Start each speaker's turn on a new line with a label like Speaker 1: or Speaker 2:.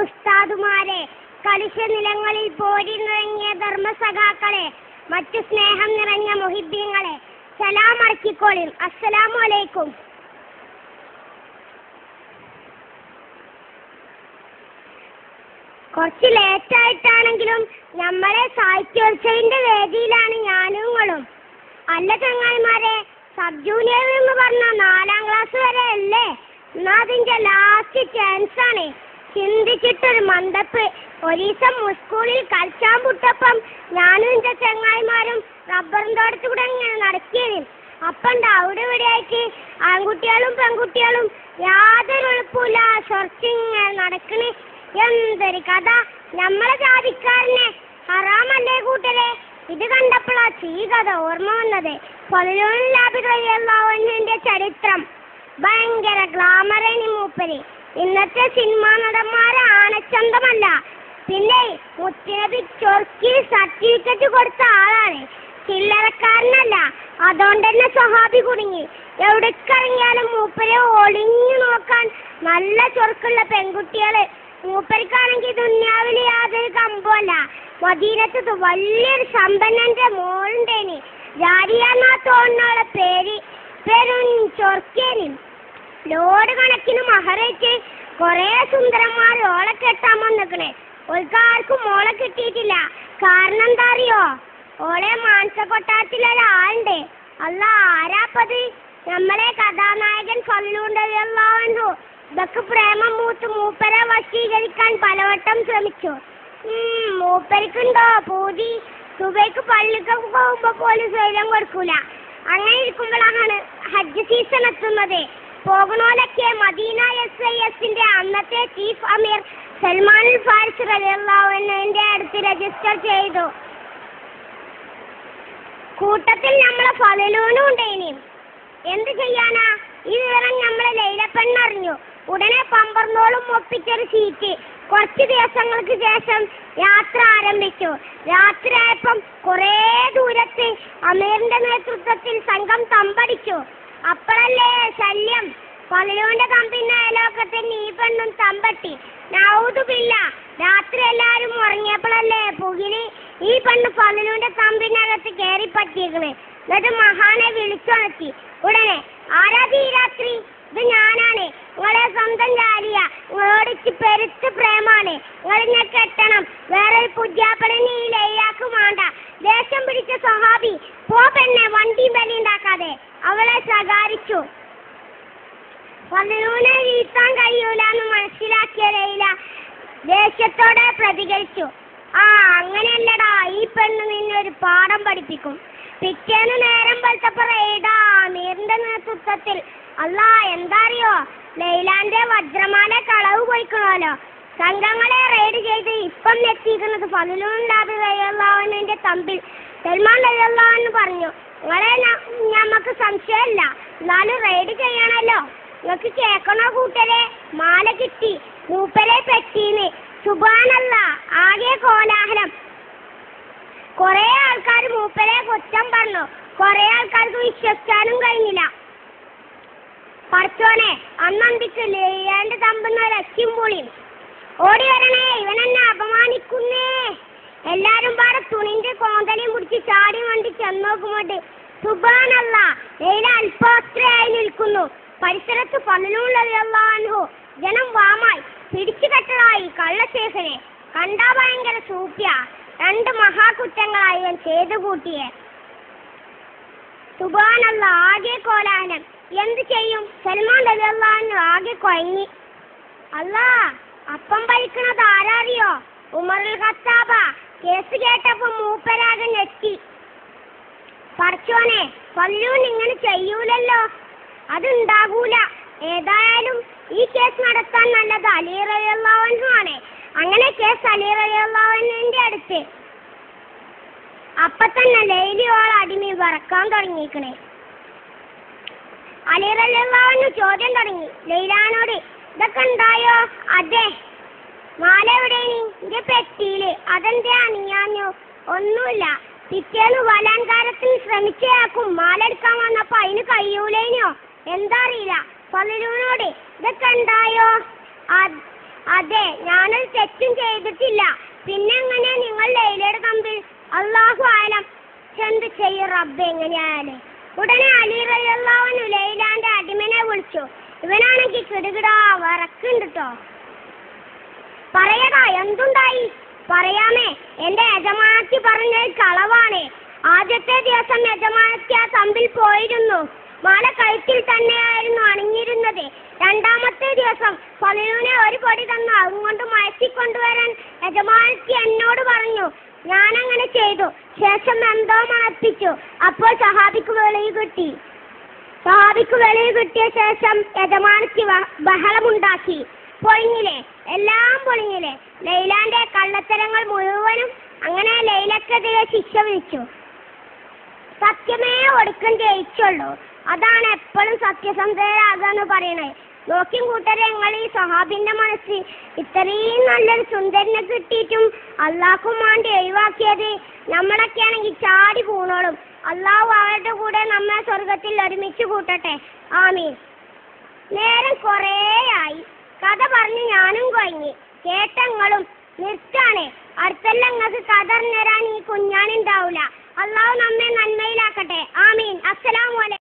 Speaker 1: ഉസ്താദുമാരെ, കലുഷ നിലങ്ങളിൽ പോരിനിറങ്ങിയ ധർമ്മസഖാക്കളെ, മറ്റു സ്നേഹം നിറഞ്ഞ മുഹിബ്ബീങ്ങളെ, സലാം അടക്കിക്കോളിൻ. അസ്സലാമു അലൈക്കും. കുറച്ച് ലേറ്റായിട്ടാണെങ്കിലും നമ്മളെ സാഹിത്യോത്സവിന്റെ വേദിയിലാണ് ഞാനും നിങ്ങളും. അല്ല ചങ്ങായിമാരെ, സബ് ജൂനിയർ എന്ന് പറഞ്ഞ 4ാം ക്ലാസ് വരെ അല്ലേ? എന്നാ അതിന്റെ ലാസ്റ്റ് ചാൻസ് ആണ്. ചിന്തിച്ചിട്ടൊരു മന്ദപ്പ്. ഒരീസം സ്കൂളിൽ കളിച്ചാൻ പുട്ടപ്പം ഞാനും എന്റെ ചങ്ങായിമാരും റബ്ബറും തോട്ടത്തിൽ കൂടെ ഇങ്ങനെ നടക്കേനും. അപ്പണ്ട് അവിടെ ഇവിടെയായിട്ട് ആൺകുട്ടികളും പെൺകുട്ടികളും യാതൊരു എളുപ്പമില്ല ഷൊർച്ചിങ്ങനെ നടക്കണ്. എന്തൊരു കഥ! നമ്മളെ ജാതിക്കാരനെ ഹറാമല്ലേ കൂട്ടരെ? ഇത് കണ്ടപ്പോഴാ ഈ കഥ ഓർമ്മ വന്നത്. ഫളിലുല്ലാഹിന്റെ ചരിത്രം ഭയങ്കര ഗ്ലാമറേനി മൂപ്പര്. ഇന്നത്തെ സിനിമാ നടന്മാരെ ആനച്ചന്തമല്ല. പിന്നെ മുത്തുനബി ചൊർക്കി സർട്ടിഫിക്കറ്റ് കൊടുത്ത ആളാണ്, ചില്ലറക്കാരനല്ല. അതുകൊണ്ട് തന്നെ സ്വഹാബി കുടുങ്ങി. എവിടേക്കിറങ്ങിയാലും മൂപ്പരെ ഒളിഞ്ഞു നോക്കാൻ നല്ല ചൊർക്കുള്ള പെൺകുട്ടികള്. മൂപ്പർക്കാണെങ്കിൽ ദുന്യാവില് യാതൊരു കമ്പമല്ല. മദീനത്ത് വലിയൊരു സമ്പന്നന്റെ മോളുണ്ടേനി, ജാരിയാന്നാ തോന്നുന്ന പേരും ചൊർക്കേനി. ലോഡ് കണക്കിന് മഹറേറ്റ് കൊറേ സുന്ദരന്മാർ ഓളെ കെട്ടാൻ വന്നിക്കണേ. ഓൾക്കാർക്കും മോളെ കിട്ടിയിട്ടില്ല. കാരണം എന്താ അറിയോ? ഓളെ മാനസകൊട്ടാരത്തിലൊരാളുണ്ട്. അല്ല, ആരാപ്പത്? നമ്മളെ കഥാനായകൻ ഫളിലുല്ലാഹു. ഇതൊക്കെ പ്രേമം മൂത്ത് മൂപ്പരെ വശീകരിക്കാൻ പലവട്ടം ശ്രമിച്ചു. മൂപ്പരിക്കുണ്ടോ പൂതി? സുബൈക്ക് പള്ളിക്കൊക്കെ പോകുമ്പോ പോലും സ്വൈര്യം കൊടുക്കൂല. അങ്ങനെ ഇരിക്കുമ്പോഴാണ് ഹജ്ജ് സീസൺ എത്തുന്നത്. പോകണോലൊക്കെ മദീന SISന്റെ അന്നത്തെ ചീഫ് അമീർ സൽമാൻ ഫാരിസ് റളിയല്ലാഹു അൻഹുവിന്റെ അടുത്ത് രജിസ്റ്റർ ചെയ്തു. കൂട്ടത്തിൽ നമ്മളെ ഫളിലൂനും ഉണ്ടേനി. എന്ത് ചെയ്യാനാ? ഈ വിവരം നമ്മളെ ലൈലപ്പെണ്ണറിഞ്ഞു. ഉടനെ പമ്പർന്നോളും ഒപ്പിച്ചൊരു സീറ്റ്. കുറച്ച് ദിവസങ്ങൾക്ക് ശേഷം യാത്ര ആരംഭിച്ചു. രാത്രിയായപ്പം കുറേ ദൂരത്ത് അമീറിന്റെ നേതൃത്വത്തിൽ സംഘം തമ്പടിച്ചു. അപ്പോഴല്ലേ ശല്യം. ഫളിലുവിന്റെ തമ്പിന്റെ അയലോക്കത്തിന് ഈ പെണ്ണും തമ്പട്ടി. നൗദുബില്ല. രാത്രി എല്ലാരും ഉറങ്ങിയപ്പോഴല്ലേ പുകില് ഈ പെണ്ണ് ഫളിലുവിന്റെ തമ്പിനകത്ത് കയറി പറ്റിയേക്കണ്. എന്നിട്ട് മഹാനെ വിളിച്ചുണർത്തി. ഉടനെ, ആരാധി ഈ രാത്രി? ഇത് ഞാനാണ്, നിങ്ങളെ സ്വന്തം ജാലിയ. നിങ്ങളോടിച്ച് പെരുത്ത് പ്രേമാണ്. നിങ്ങളിന്നെ കെട്ടണം. വേറെ പുജ്യാപ്പടനെ ഈ ലൈലാക്ക് വേണ്ട. ദേഷ്യം പിടിച്ച സ്വഹാബി പോ പെണ്ണെ, വണ്ടിയും ബലിയുണ്ടാക്കാതെ അവളെ ശകാരിച്ചു. ഫളിലുവിനെ വീഴ്ത്താൻ കഴിയൂലെന്ന് മനസ്സിലാക്കിയ ലൈല ദേഷ്യത്തോടെ പ്രതികരിച്ചു. അങ്ങനെയല്ലടാ, ഈ പെണ്ണ് നിന്നെ ഒരു പാഠം പഠിപ്പിക്കും. പിറ്റേന്ന് നേരം വെളുത്തപ്പോ റെയ്ഡാ അമീറിന്റെ നേതൃത്വത്തിൽ. അല്ലാ, എന്താ അറിയോ? ലൈലാന്റെ വജ്രമാല കളവ് പോയിക്കണല്ലോ. സംഘങ്ങളെ റെയ്ഡ് ചെയ്ത് ഇപ്പം എത്തിയിരിക്കുന്നത് ഫളിലുല്ലാഹിന്റെ തമ്പിൽ സൽമാൻ റളിയല്ലാഹു അൻഹു പറഞ്ഞു, നിങ്ങളെ ഞമ്മക്ക് സംശയമില്ല, എന്നാലും റെയ്ഡ് ചെയ്യണല്ലോ. നിങ്ങൾക്ക് കേൾക്കണോ കൂട്ടരെ? മാല കിട്ടി, മൂപ്പരെ പെട്ടീന്ന്. സുബ്ഹാനല്ലാഹ്, ആകെ കോലാഹലം. കൊറേ ആൾക്കാർ മൂപ്പരെ കുറ്റം പറഞ്ഞു. കൊറേ ആൾക്കാർക്ക് വിശ്വസിക്കാനും കഴിഞ്ഞില്ല. പടച്ചോനെ, അന്നന്തിക്ക് ലൈലാന്റെ തമ്പുന്ന ലക്ഷ്യം പൊളിയും. ഓടി വരണേ, ഇവനെന്നെ അപമാനിക്കുന്നേ. എല്ലാരും പാടെ തുണിന്റെ കോന്തലയും പിടിച്ച് ചാടി വണ്ടി ചെന്നോക്കുമ്പോട്ട് സുബ്ഹാനല്ലാഹ്, ലൈല അല്പോസ്ത്രയായി നിൽക്കുന്നു. പരിസരത്ത് ഫളിലുല്ലാഹു. ജനം വാമായി പിടിച്ചു കെട്ടലായി കള്ളശേഖനെ. കണ്ടാ ഭയങ്കര സൂപ്യ. 2 മഹാകുറ്റങ്ങളായി ഇവൻ ചെയ്തു കൂട്ടിയെ. സുബ്ഹാനല്ലാഹ്, ആകെ കോലാഹലം. എന്ത് ചെയ്യും? സൽമാൻ റളിയല്ലാഹു അൻഹു ആകെ കൊയങ്ങി. അല്ലാ, അപ്പം ഭരിക്കണത് ആരാറിയോ? ഉമറുൽ ഖത്താബ. കേസ് കേട്ടപ്പോ മൂപ്പരാകെ ഞെട്ടി. പടച്ചോനെ, ഫളിലുൻ ഇങ്ങനെ ചെയ്യൂലല്ലോ. അതുണ്ടാകൂല. ഏതായാലും ഈ കേസ് നടത്താൻ നല്ലത് അലി റളിയല്ലാഹു അൻഹു ആണ്. അങ്ങനെ കേസ് അലി റളിയല്ലാഹു അൻഹുവിന്റെ അടുത്ത്. അപ്പൊ തന്നെ ലൈലിയോൾ അടിമി വറക്കാൻ തുടങ്ങിയിരിക്കണേ. അലി റളിയല്ലാഹു അൻഹു ചോദ്യം തുടങ്ങി ലൈലാനോട്. ഇതൊക്കെ ഉണ്ടായോ? അതെ. മാല എവിടെയാണ്? എന്റെ പെട്ടിയില്. അതെന്താ അണിയാഞ്ഞു? ഒന്നുമില്ല. പിറ്റേന്ന് ബലാത്കാരത്തിന് ശ്രമിച്ചയാൾക്കും മാല എടുക്കാൻ വന്നപ്പോ അതിന് കഴിയൂലേനോ? എന്താ അറിയില്ല. ഫളിലുവിനോട് ഇതൊക്കെ ഉണ്ടായോ? അതെ, ഞാനൊരു തെറ്റും ചെയ്തിട്ടില്ല. പിന്നെ എങ്ങനെ നിങ്ങൾ ലൈലയുടെ തമ്പിൽ? അല്ലാഹു ആലം. എന്ത് ചെയ്യും റബ്ബേ എങ്ങനെയായാലേ. ഉടനെ അലി റളിയല്ലാഹു അൻഹു ലൈലാന്റെ അടിമനെ വിളിച്ചു. ഇവനാണെങ്കിൽ കിടുകിടാ വിറക്കുണ്ട് ട്ടോ. പറയടാ, എന്തുണ്ടായി? പറയാമേ, എന്റെ യജമാനത്തി പറഞ്ഞത് കളവാണ്. ആദ്യത്തെ ദിവസം യജമാനത്തി ആ തമ്പിൽ പോയിരുന്നു. മാല കഴുത്തിൽ തന്നെയായിരുന്നു അണിഞ്ഞിരുന്നത്. രണ്ടാമത്തെ ദിവസം ഫലൂനെ ഒരു പൊടി തന്നു അതുകൊണ്ട് മയക്കിക്കൊണ്ടുവരാൻ യജമാനത്തി എന്നോട് പറഞ്ഞു. ഞാനങ്ങനെ ചെയ്തു. ശേഷം എന്തോ മണപ്പിച്ചു. അപ്പോൾ സഹാബിക്ക് വെളിവ് കിട്ടി. കിട്ടിയ ശേഷം യജമാനത്തി ബഹളമുണ്ടാക്കി. പൊളിഞ്ഞില്ലേ, എല്ലാം പൊളിഞ്ഞില്ലേ. ലൈലാന്റെ കള്ളത്തരങ്ങൾ മുഴുവനും. അങ്ങനെ ലൈലക്കെതിരെ ശിക്ഷ വിധിച്ചു. സത്യമേ ഒടുക്കം ജയിച്ചുള്ളൂ. അതാണ് എപ്പോഴും സത്യസന്ധരാകാന്ന് പറയണേ. നോക്കിയും കൂട്ടരെ, ഞങ്ങൾ ഈ സഹാബിന്റെ മനസ്സ് ഇത്രയും നല്ലൊരു സുന്ദരനെ കിട്ടിയിട്ടും അള്ളാഹ്ക്കും വേണ്ടി ഒഴിവാക്കിയത്. നമ്മളൊക്കെ ആണെങ്കിൽ ചാടി പൂണോളും. അള്ളാഹു അവരുടെ കൂടെ നമ്മെ സ്വർഗത്തിൽ ഒരുമിച്ച് കൂട്ടട്ടെ. ആമീൻ. നേരം കുറേയായി. കഥ പറഞ്ഞ് ഞാനും കഴിഞ്ഞ്. കേട്ടങ്ങളും നിർത്താണേ. അടുത്തെല്ലാം നിങ്ങൾക്ക് കഥ അറിഞ്ഞുതരാൻ ഈ കുഞ്ഞാനുണ്ടാവൂല. അള്ളാഹു നമ്മെ നന്മയിലാക്കട്ടെ. ആമീൻ. അസ്സലാമു അലൈക്കും.